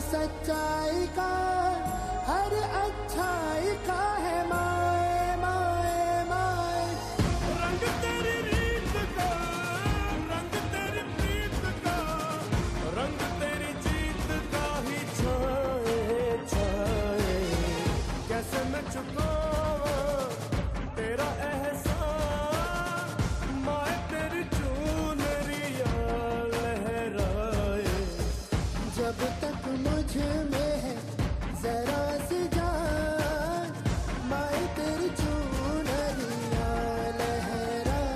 सच्चाई का, हर अच्छाई का है माए माए माए। रंग तेरी रीत का, रंग तेरी प्रीत का, रंग तेरी जीत का ही छाए छाए। कैसे मैं चुकाऊं तेरा एहसान, माए तेरी चुनरिया लहराए। जब तक मुझ में है जरा सी जान, माए तेरी चुनरिया लहराए।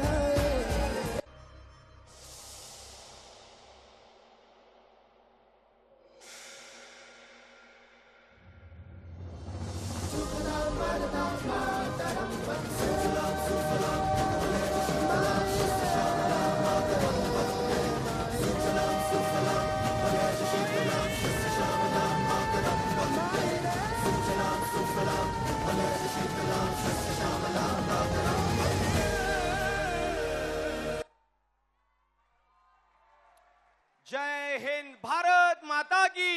जय हिंद, भारत माता की।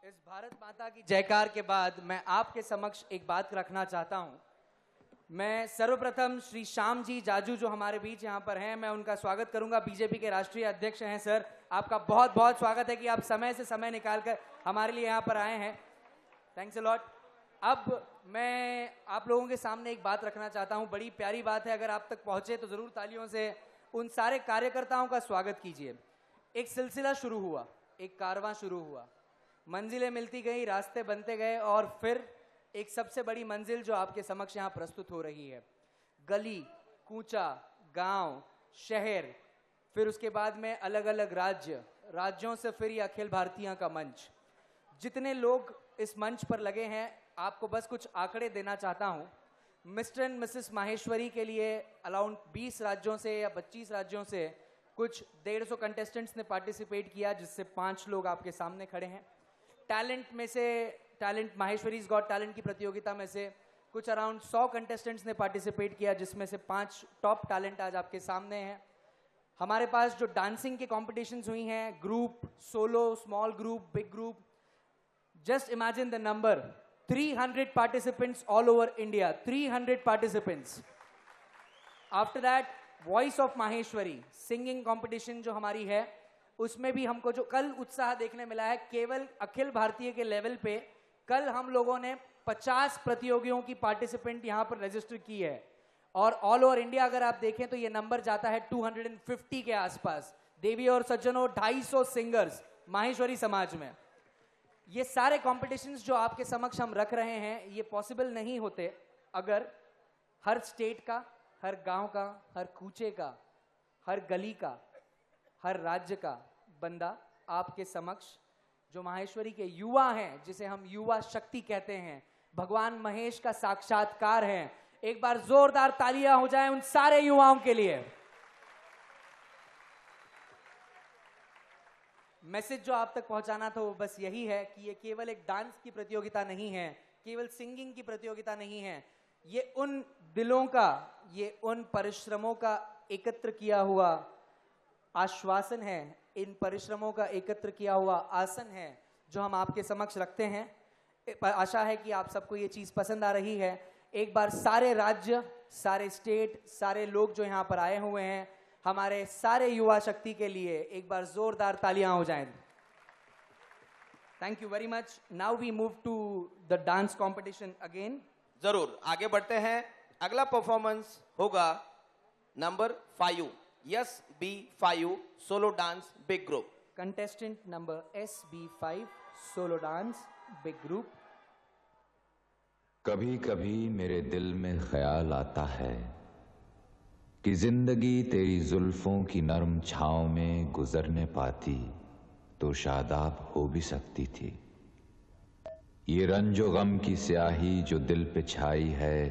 इस भारत माता की जयकार के बाद मैं आपके समक्ष एक बात रखना चाहता हूं। मैं सर्वप्रथम श्री श्याम जी जाजू जो हमारे बीच यहाँ पर हैं, मैं उनका स्वागत करूंगा। बीजेपी के राष्ट्रीय अध्यक्ष हैं सर, आपका बहुत बहुत स्वागत है कि आप समय से समय निकालकर हमारे लिए यहाँ पर आए हैं। Thanks a lot. अब मैं आप लोगों के सामने एक बात रखना चाहता हूँ, बड़ी प्यारी बात है, अगर आप तक पहुँचे तो ज़रूर तालियों से उन सारे कार्यकर्ताओं का स्वागत कीजिए। एक सिलसिला शुरू हुआ, एक कारवां शुरू हुआ, मंजिलें मिलती गई, रास्ते बनते गए और फिर एक सबसे बड़ी मंजिल जो आपके समक्ष यहाँ प्रस्तुत हो रही है। गली कूचा, गांव, शहर, फिर उसके बाद में अलग अलग राज्यों से फिर ये अखिल भारतीय का मंच। जितने लोग इस मंच पर लगे हैं, आपको बस कुछ आंकड़े देना चाहता हूँ। मिस्टर एंड मिसेस माहेश्वरी के लिए अराउंड 20 राज्यों से या 25 राज्यों से कुछ 150 कंटेस्टेंट्स ने पार्टिसिपेट किया, जिससे 5 लोग आपके सामने खड़े हैं। टैलेंट में से, टैलेंट माहेश्वरीज गॉट टैलेंट की प्रतियोगिता में से कुछ अराउंड 100 कंटेस्टेंट्स ने पार्टिसिपेट किया, जिसमें से 5 टॉप टैलेंट आज आपके सामने हैं। हमारे पास जो डांसिंग के कॉम्पिटिशन्स हुई हैं, group, solo, small group, big group, just imagine the number, 300 participants all over India, 300 participants. After that, Voice of Maheshwari, singing competition जो हमारी है, उसमें भी हमको जो कल उत्साह देखने मिला है, केवल अखिल भारतीय के लेवल पे कल हम लोगों ने 50 प्रतियोगियों की पार्टिसिपेंट यहाँ पर रजिस्टर की है, और ऑल ओवर इंडिया अगर आप देखें तो ये नंबर जाता है 250 के आसपास। देवी और सज्जनों, 250 सिंगर्स माहेश्वरी समाज में। ये सारे कॉम्पिटिशन्स जो आपके समक्ष हम रख रहे हैं, ये पॉसिबल नहीं होते अगर हर स्टेट का, हर गांव का, हर कूचे का, हर गली का, हर राज्य का बंदा आपके समक्ष, जो माहेश्वरी के युवा हैं, जिसे हम युवा शक्ति कहते हैं, भगवान महेश का साक्षात्कार है। एक बार जोरदार तालियां हो जाएं उन सारे युवाओं के लिए। मैसेज जो आप तक पहुंचाना था वो बस यही है कि ये केवल एक डांस की प्रतियोगिता नहीं है, केवल सिंगिंग की प्रतियोगिता नहीं है, ये उन दिलों का, ये उन परिश्रमों का एकत्र किया हुआ आश्वासन है, इन परिश्रमों का एकत्र किया हुआ आसन है जो हम आपके समक्ष रखते हैं। आशा है कि आप सबको ये चीज़ पसंद आ रही है। एक बार सारे राज्य, सारे स्टेट, सारे लोग जो यहाँ पर आए हुए हैं, हमारे सारे युवा शक्ति के लिए एक बार जोरदार तालियां हो जाएं। Thank you very much. Now we move to the dance competition again. जरूर आगे बढ़ते हैं। अगला परफॉर्मेंस होगा number 5, SB5 solo dance big group. Contestant number SB5 solo dance big group. कभी कभी मेरे दिल में ख्याल आता है कि जिंदगी तेरी जुल्फों की नरम छांव में गुजरने पाती तो शादाब हो भी सकती थी। ये रंजो गम की स्याही जो दिल पे छाई है,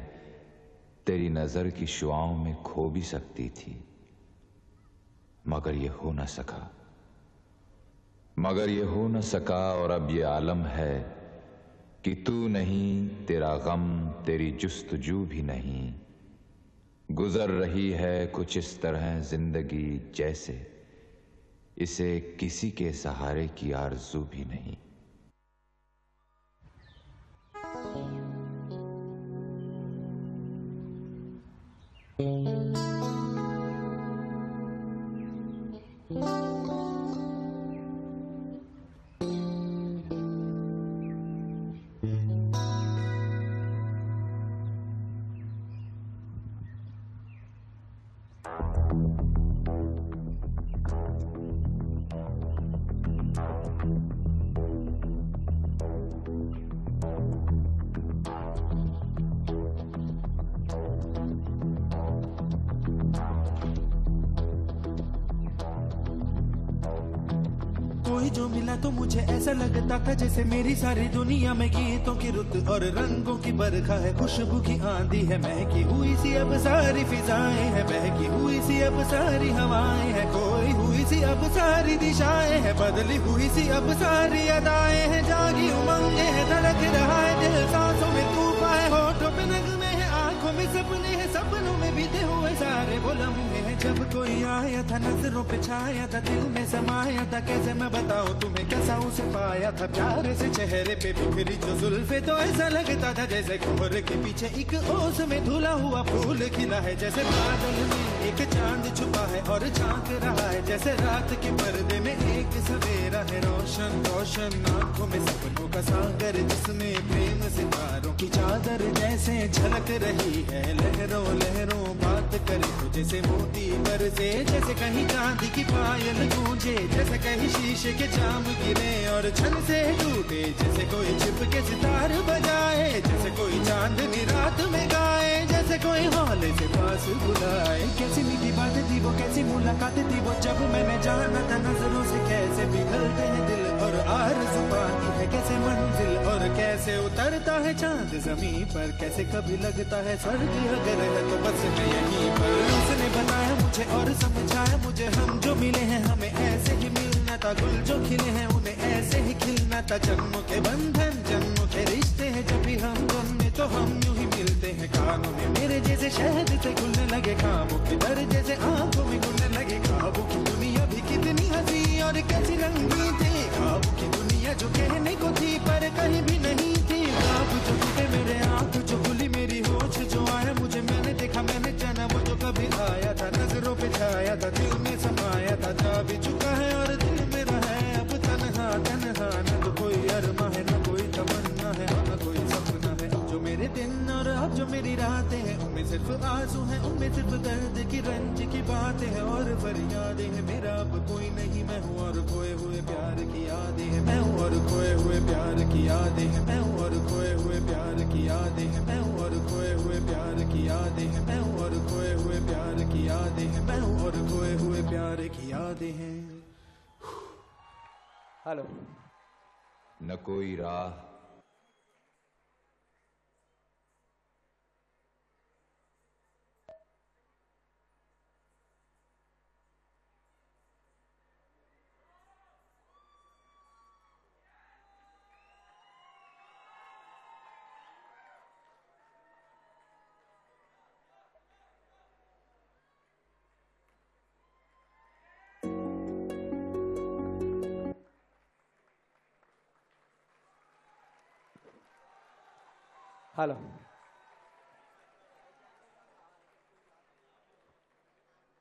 तेरी नजर की शुआओं में खो भी सकती थी, मगर ये हो न सका, और अब ये आलम है कि तू नहीं, तेरा गम, तेरी जुस्तजू भी नहीं। गुजर रही है कुछ इस तरह जिंदगी जैसे इसे किसी के सहारे की आरज़ू भी नहीं। कोई जो मिला तो मुझे ऐसा लगता था जैसे मेरी सारी दुनिया में गीतों की रुत और रंगों की बरखा है, खुशबू की आंधी है, महकी हुई सी अब सारी फिजाएं हैं, बहकी हुई सी अब सारी हवाएं हैं, खोई हुई सी अब सारी दिशाएं हैं, बदली हुई सी अब सारी अदाएं हैं, जागी उमंगे है, धड़क रहा है दिल, सांसों में तूफान है, होठों पे नगमे है, आंखों में सपने हैं, सपनों में बीते हुए सारे वो लम्हे हैं, जब कोई आया था नजरों पे छाया था, दिल में समाया था, कैसे मैं बताऊं तुम्हें कैसा उसे पाया था, प्यार से चेहरे पे बिखरी जो जुल्फे, तो ऐसा लगता था जैसे कोहरे के पीछे एक ओस में धुला हुआ फूल खिला है, जैसे बादल में एक चांद छुपा है और झांक रहा है, जैसे रात के पर्दे में एक सवेरा है, रोशन रोशन आंखों में सपनों का सागर, जिसमें प्रेम सितारों की चादर जैसे झलक रही है, लहरों लहरों बात करे तो जैसे मोती बरसे, जैसे कहीं चांदी की पायल गूंजे, जैसे कहीं शीशे के जाम गिरे और छन से टूटे, जैसे कोई छिप के सितार बजाए, जैसे कोई चांदनी रात में गाए, जैसे कोई हौले से पास बुलाए, कैसी मीठी बात थी वो, कैसी मुलाकात थी वो, जब मैंने जाना था नजरों से कैसे पिघलते हैं दिल और आरज़ू पाती है कैसे मंजिल, और कैसे उतरता है चांद जमीन पर, कैसे कभी लगता है स्वर्ग अगर है तो बस मैं यहीं पर, उसने बताया मुझे और समझाया मुझे, हम जो मिले हैं हमें ऐसे ही मिलना था, गुल जो खिले हैं उन्हें ऐसे ही खिलना था, जन्मों के बंधन जन्मों के रिश्ते हैं, जब भी हम जन्मे तो हम यूं ही मिलते हैं, कानों में मेरे जैसे शहद से घुलने लगे खाबों के दर, जैसे आंखों में घुलने लगे ख्वाबों की दुनिया भी कितनी हंसी और कैसी रंगी थी, ख्वाबों की दुनिया जो कहने को थी पर कहीं भी नहीं थी, ख्वाब जो टूटे मेरे आंख जो खुली मेरी होश जो आया मुझे, मैंने देखा मैंने जाना वो जो कभी आया था, नजरों पे छाया था, दिल में समाया था, जा भी चुका है और दिल मेरा है अब तन्हा तन्हा, न तो कोई अरमा है न कोई तमन्ना है, न कोई सपना है, जो मेरे दिन और अब जो मेरी रातें हैं उनमें सिर्फ आंसू हैं, उनमें सिर्फ दर्द की रंज की बातें हैं और फरियादें हैं, मेरा अब कोई नहीं, मैं हूँ और खोए हुए प्यार की यादें हैं, मैं हूँ और खोए हुए प्यार की यादें हैं, मैं हूँ और खोए हुए प्यार की यादें हैं, मैं हूँ और खोए हुए प्यार की यादें हैं, मैं हूँ और खोए हुए प्यार की यादें हैं, मैं हूँ और खोए हुए प्यार की यादें हैं। हेलो। न कोई राह हेलो।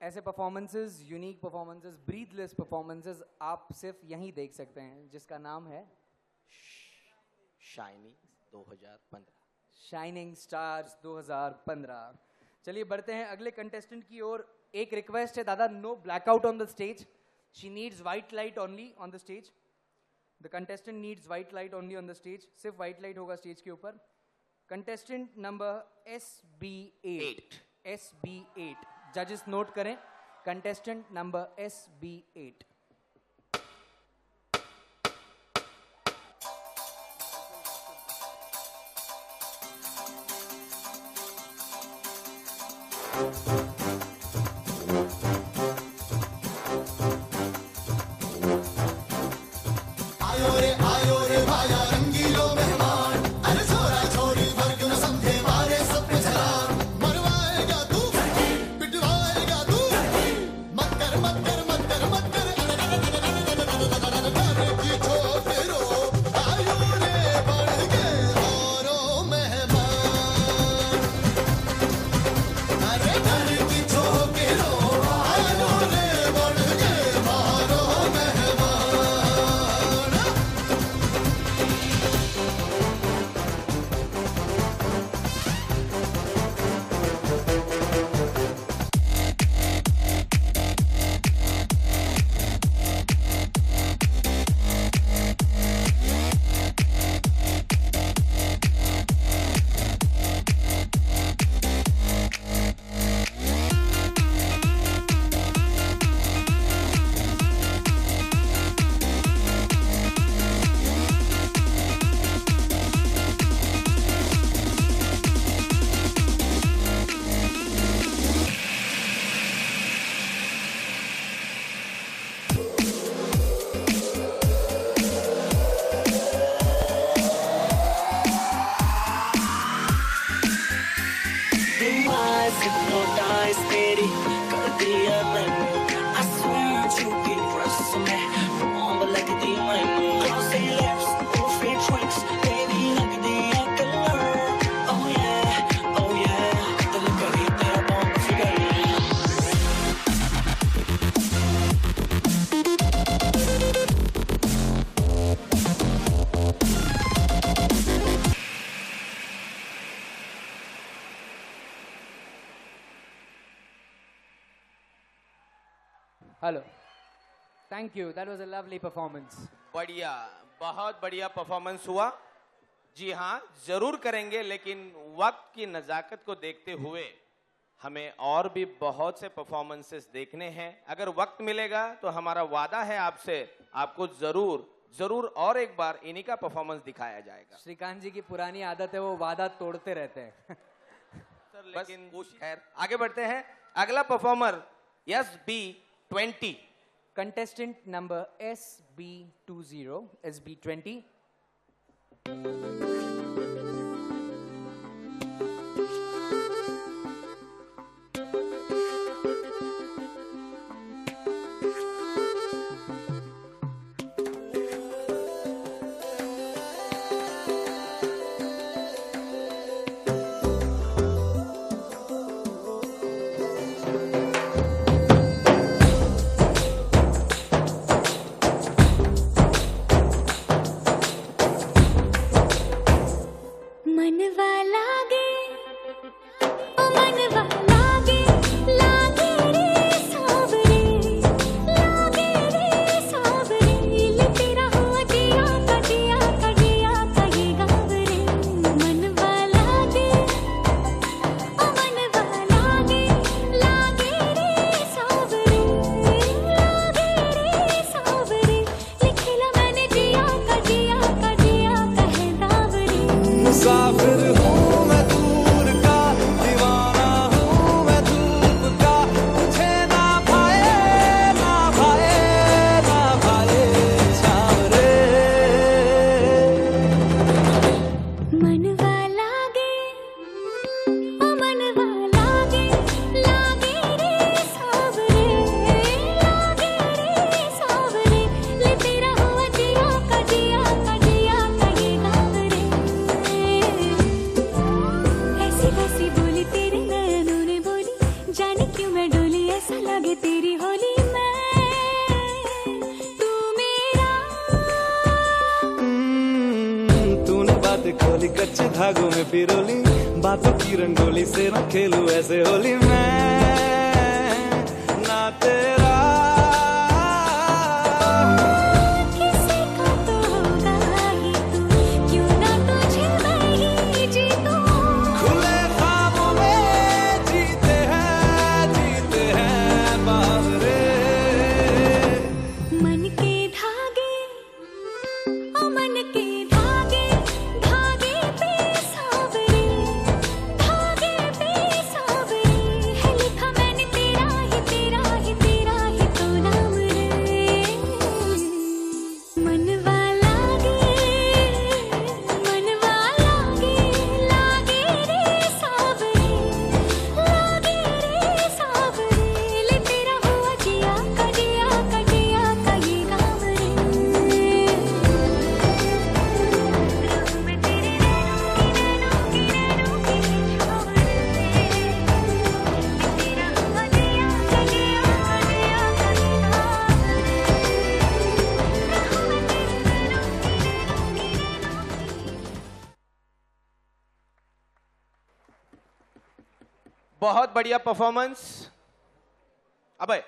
ऐसे performances, unique performances, breathless performances आप सिर्फ यहीं देख सकते हैं, जिसका नाम है शाइनिंग 2015, शाइनिंग स्टार्स 2015। चलिए बढ़ते हैं अगले कंटेस्टेंट की ओर। एक रिक्वेस्ट है दादा, no blackout on the stage, she needs white light only on the stage, the contestant needs white light only on the stage, सिर्फ व्हाइट लाइट होगा स्टेज के ऊपर। कंटेस्टेंट नंबर SB8, SB8, जजेस note करें, contestant number SB8। आयो रे भाया रंगीलो मेहमान, अरे छोरा छोरी वर्ग न समझे मारे सब पे छलांग, मरवाएगा तू पिटवाएगा तू, मत कर मत कर मत कर मत कर, मोहब्बत लगती मैनू glossy lips goofy tricks baby लगदी अकल oh yeah दिल करी तेरा bomb figure hello, thank you, that was a lovely performance. बढ़िया, बहुत बढ़िया परफॉर्मेंस हुआ। जी हाँ, जरूर करेंगे, लेकिन वक्त की नजाकत को देखते हुए हमें और भी बहुत से परफॉर्मेंसेस देखने हैं। अगर वक्त मिलेगा तो हमारा वादा है आपसे, आपको जरूर और एक बार इन्हीं का परफॉर्मेंस दिखाया जाएगा। श्रीकांत जी की पुरानी आदत है, वो वादा तोड़ते रहते हैं। सर, लेकिन खैर आगे बढ़ते हैं। अगला performer SB20, contestant number SB20 मनवा लागे ओ मनवा लागे लागे रे सावरे लागे रे सावरे ले तेरा हुआ जिया का ये गावरे मनवा लागे ओ मनवा लागे लागे रे सावरे लिखला मैंने जिया का है दावरे। मुसाफिर हूँ मैं दूर का, दीवाना हूँ मैं धूप का, तुझे ना भाए सावरे। मनवा लागे ओ मनवा लागे लागे रे सावरे ले तेरा हुआ जिया का ये गावरे। ऐसी वैसी बोली तेरे नैनों ने बोली, जाने क्यों मैं डोली, ऐसा लगे तेरी होली में तू मेरा। तूने बात खोली, कच्चे धागों में पिरोली, बातों की रंगोली से न खेलूं ऐसे होली मैं ना तेरा। किसी का तो होगा ही तू, क्यों ना तुझे मैं ही जीतूं। खुले ख्वाबों में जीते हैं बावरे। मन के धागे ओ मन के धागे धागे पे सावरे है लिखा मैंने तेरा ही तो नाम रे। मनवा लागे लागे रे सावरे ले तेरा हुआ जिया का ये गावरे। मैं तेरे नैनों की छोवरे तेरा हुआ जिया का बहुत बढ़िया परफॉर्मेंस। अबे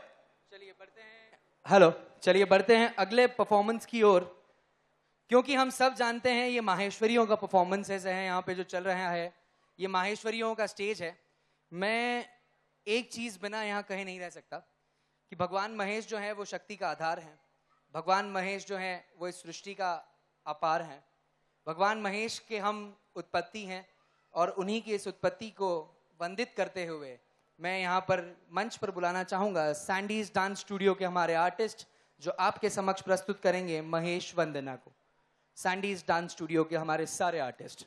चलिए बढ़ते हैं अगले परफॉर्मेंस की ओर, क्योंकि हम सब जानते हैं ये माहेश्वरियों का परफॉर्मेंसेस है यहाँ पे जो चल रहा है, ये माहेश्वरियों का स्टेज है। मैं एक चीज बिना यहाँ कहे नहीं रह सकता कि भगवान महेश जो है वो शक्ति का आधार है, भगवान महेश जो है वो इस सृष्टि का अपार है, भगवान महेश के हम उत्पत्ति हैं और उन्हीं की इस उत्पत्ति को वंदित करते हुए मैं यहाँ पर मंच पर बुलाना चाहूंगा सैंडीज डांस स्टूडियो के हमारे आर्टिस्ट जो आपके समक्ष प्रस्तुत करेंगे महेश वंदना को। सैंडीज डांस स्टूडियो के हमारे सारे आर्टिस्ट।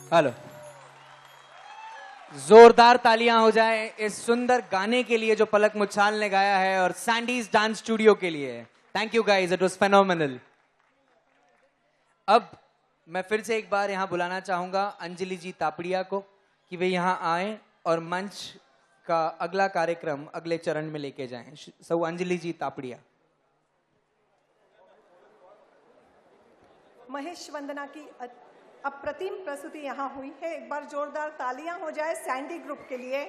हेलो, जोरदार तालियां हो जाए इस सुंदर गाने के लिए जो पलक मुच्छाल ने गाया है और सैंडीज डांस स्टूडियो के लिए। Thank you guys, it was phenomenal. अब मैं फिर से एक बार यहां बुलाना चाहूंगा अंजलि जी तापड़िया को कि वे यहां आए और मंच का अगला कार्यक्रम अगले चरण में लेके जाएं। सो अंजलि जी तापड़िया। महेश वंदना की अप्रतिम प्रस्तुति यहाँ हुई है। एक बार जोरदार तालियां हो जाए सैंडी ग्रुप के लिए।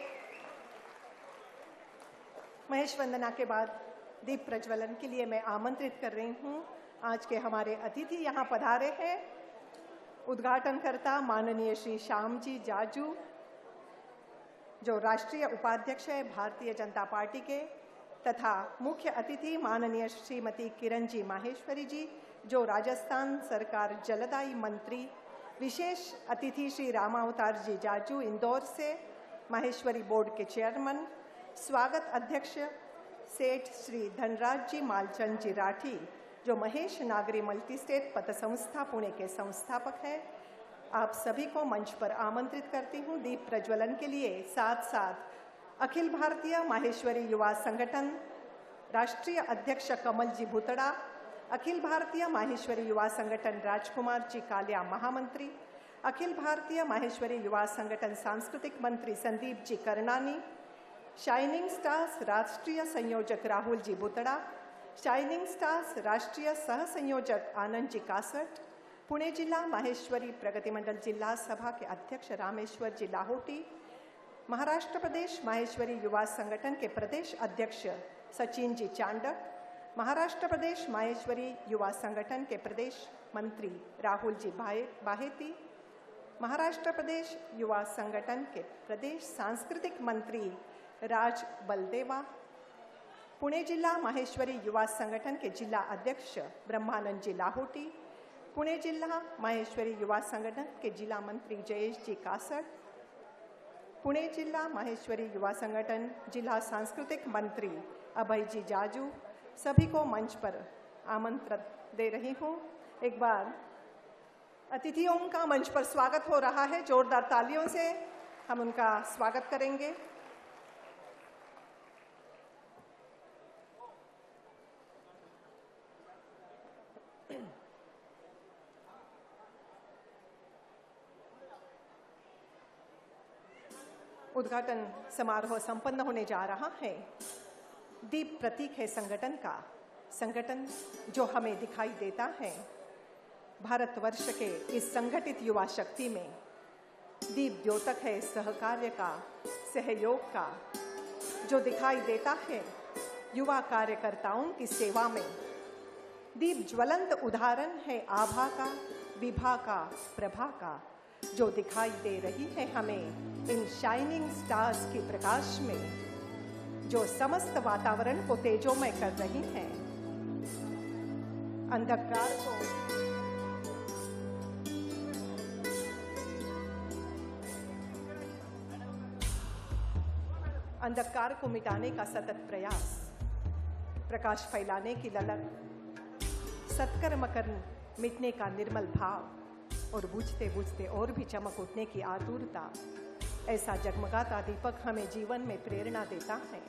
महेश वंदना के बाद दीप प्रज्वलन के लिए मैं आमंत्रित कर रही हूँ आज के हमारे अतिथि यहाँ पधारे हैं। उद्घाटनकर्ता माननीय श्री श्याम जी जाजू, जो राष्ट्रीय उपाध्यक्ष है भारतीय जनता पार्टी के, तथा मुख्य अतिथि माननीय श्रीमती किरण जी माहेश्वरी जी, जो राजस्थान सरकार जलदायी मंत्री। विशेष अतिथि श्री रामावतार जी जाजू इंदौर से, माहेश्वरी बोर्ड के चेयरमैन। स्वागत अध्यक्ष सेठ श्री धनराज जी मालचंद जी राठी, जो महेश नागरी मल्टी स्टेट पत संस्था पुणे के संस्थापक है। आप सभी को मंच पर आमंत्रित करती हूँ दीप प्रज्वलन के लिए। साथ साथ अखिल भारतीय माहेश्वरी युवा संगठन राष्ट्रीय अध्यक्ष कमल जी भुतड़ा, अखिल भारतीय माहेश्वरी युवा संगठन राजकुमार जी कालिया महामंत्री, अखिल भारतीय माहेश्वरी युवा संगठन सांस्कृतिक मंत्री संदीप जी करनानी, शाइनिंग स्टार्स राष्ट्रीय संयोजक राहुल जी भुतड़ा, शाइनिंग स्टार्स राष्ट्रीय सह संयोजक आनंद जी कासट, पुणे जिला माहेश्वरी प्रगति मंडल जिला सभा के अध्यक्ष रामेश्वर जी लाहोटी, महाराष्ट्र प्रदेश माहेश्वरी युवा संगठन के प्रदेश अध्यक्ष सचिन जी चांडक, महाराष्ट्र प्रदेश माहेश्वरी युवा संगठन के प्रदेश मंत्री राहुल जी बाहेती, महाराष्ट्र प्रदेश युवा संगठन के प्रदेश सांस्कृतिक मंत्री राज बलदेवा, पुणे जिला माहेश्वरी युवा संगठन के जिला अध्यक्ष ब्रह्मानंद जी लाहोटी, पुणे जिला माहेश्वरी युवा संगठन के जिला मंत्री जयेश जी कासट, पुणे जिला माहेश्वरी युवा संगठन जिला सांस्कृतिक मंत्री अभय जी जाजू, सभी को मंच पर आमंत्रण दे रही हूँ। एक बार अतिथियों का मंच पर स्वागत हो रहा है, जोरदार तालियों से हम उनका स्वागत करेंगे। उद्घाटन समारोह संपन्न होने जा रहा है। दीप प्रतीक है संगठन का, संगठन जो हमें दिखाई देता है भारतवर्ष के इस संगठित युवा शक्ति में। दीप द्योतक है सहकार्य का, सहयोग का, जो दिखाई देता है युवा कार्यकर्ताओं की सेवा में। दीप ज्वलंत उदाहरण है आभा का, विभा का, प्रभा का, जो दिखाई दे रही है हमें इन शाइनिंग स्टार्स के प्रकाश में, जो समस्त वातावरण को तेजोमय कर रही हैं। अंधकार को मिटाने का सतत प्रयास, प्रकाश फैलाने की ललक, सत्कर्म कर मिटने का निर्मल भाव और बुझते बुझते और भी चमक उठने की आतुरता। ऐसा जगमगाता दीपक हमें जीवन में प्रेरणा देता है।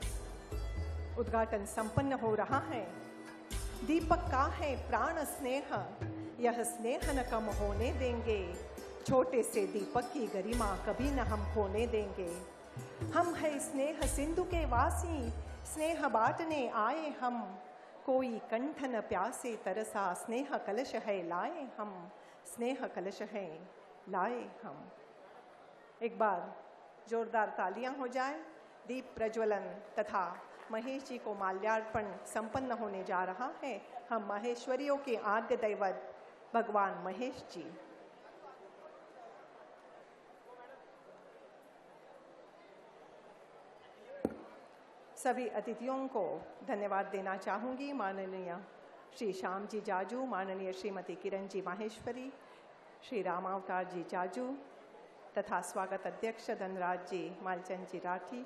उद्घाटन संपन्न हो रहा है। दीपक का है प्राण स्नेह, यह स्नेह न कम होने देंगे। छोटे से दीपक की गरिमा कभी न हम खोने देंगे। हम है स्नेह सिंधु के वासी, स्नेह बांटने आए हम। कोई कंठ न प्यासे तरसा, स्नेह कलश है लाए हम। स्नेह कलश है लाए हम। एक बार जोरदार तालियां हो जाए। दीप प्रज्वलन तथा महेश जी को माल्यार्पण संपन्न होने जा रहा है। हम माहेश्वरियों के आद्य दैवत भगवान महेश जी। सभी अतिथियों को धन्यवाद देना चाहूँगी। माननीय श्री श्याम जी जाजू, माननीय श्रीमती किरण जी माहेश्वरी, श्री रामावतार जी जाजू तथा स्वागत अध्यक्ष धनराज जी मालचंद जी राठी।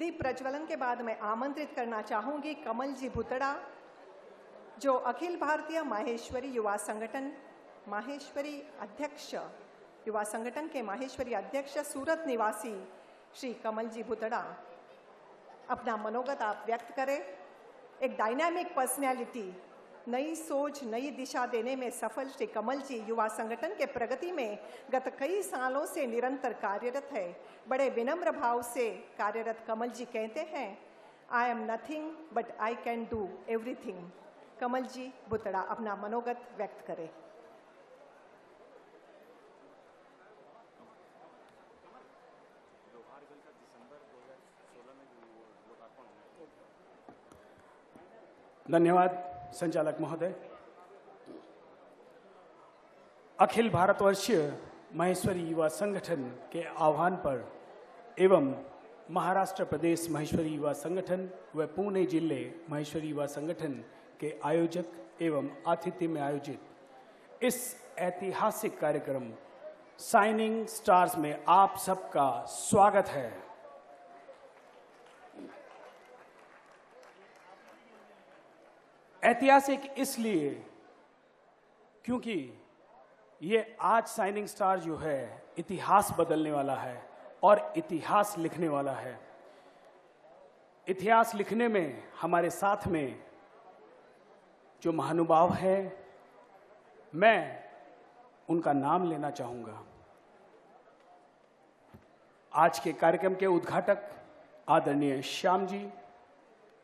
दीप प्रज्वलन के बाद मैं आमंत्रित करना चाहूंगी कमल जी भुतड़ा, जो अखिल भारतीय माहेश्वरी युवा संगठन माहेश्वरी अध्यक्ष युवा संगठन के माहेश्वरी अध्यक्ष सूरत निवासी श्री कमल जी भुतड़ा अपना मनोगत आप व्यक्त करें। एक डायनामिक पर्सनैलिटी, नई सोच, नई दिशा देने में सफल श्री कमल जी युवा संगठन के प्रगति में गत कई सालों से निरंतर कार्यरत है। बड़े विनम्र भाव से कार्यरत कमल जी कहते हैं, I am nothing but I can do everything. Kamal ji Bhutada अपना मनोगत व्यक्त करें। धन्यवाद संचालक महोदय। अखिल भारतवर्षीय माहेश्वरी युवा संगठन के आह्वान पर एवं महाराष्ट्र प्रदेश माहेश्वरी युवा संगठन व पुणे जिले माहेश्वरी युवा संगठन के आयोजक एवं आतिथ्य में आयोजित इस ऐतिहासिक कार्यक्रम शाइनिंग स्टार्स में आप सबका स्वागत है। ऐतिहासिक इसलिए क्योंकि ये आज शाइनिंग स्टार जो है इतिहास बदलने वाला है और इतिहास लिखने वाला है। इतिहास लिखने में हमारे साथ में जो महानुभाव हैं, मैं उनका नाम लेना चाहूंगा। आज के कार्यक्रम के उद्घाटक आदरणीय श्याम जी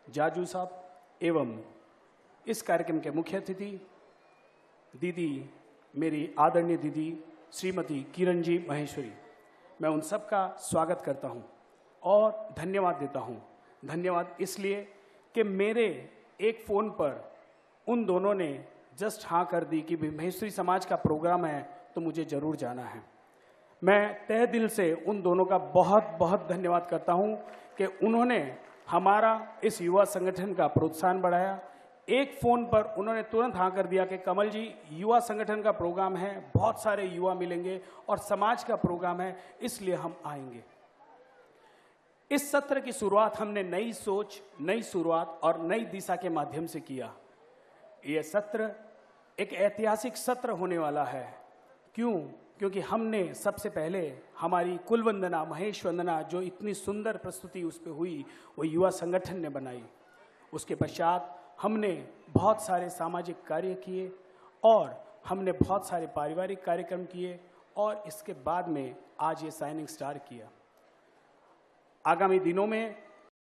जाजू साहब एवं इस कार्यक्रम के मुख्य अतिथि दीदी, मेरी आदरणीय दीदी श्रीमती किरण जी माहेश्वरी, मैं उन सब का स्वागत करता हूं और धन्यवाद देता हूं। धन्यवाद इसलिए कि मेरे एक फ़ोन पर उन दोनों ने जस्ट हाँ कर दी कि भी माहेश्वरी समाज का प्रोग्राम है तो मुझे ज़रूर जाना है। मैं तहे दिल से उन दोनों का बहुत बहुत धन्यवाद करता हूं कि उन्होंने हमारा इस युवा संगठन का प्रोत्साहन बढ़ाया। एक फ़ोन पर उन्होंने तुरंत हाँ कर दिया कि कमल जी, युवा संगठन का प्रोग्राम है, बहुत सारे युवा मिलेंगे और समाज का प्रोग्राम है, इसलिए हम आएंगे। इस सत्र की शुरुआत हमने नई सोच, नई शुरुआत और नई दिशा के माध्यम से किया। यह सत्र एक ऐतिहासिक सत्र होने वाला है। क्यों? क्योंकि हमने सबसे पहले हमारी कुल वंदना, महेश वंदना, जो इतनी सुंदर प्रस्तुति उस पर हुई, वो युवा संगठन ने बनाई। उसके पश्चात हमने बहुत सारे सामाजिक कार्य किए और हमने बहुत सारे पारिवारिक कार्यक्रम किए और इसके बाद में आज ये शाइनिंग स्टार किया। आगामी दिनों में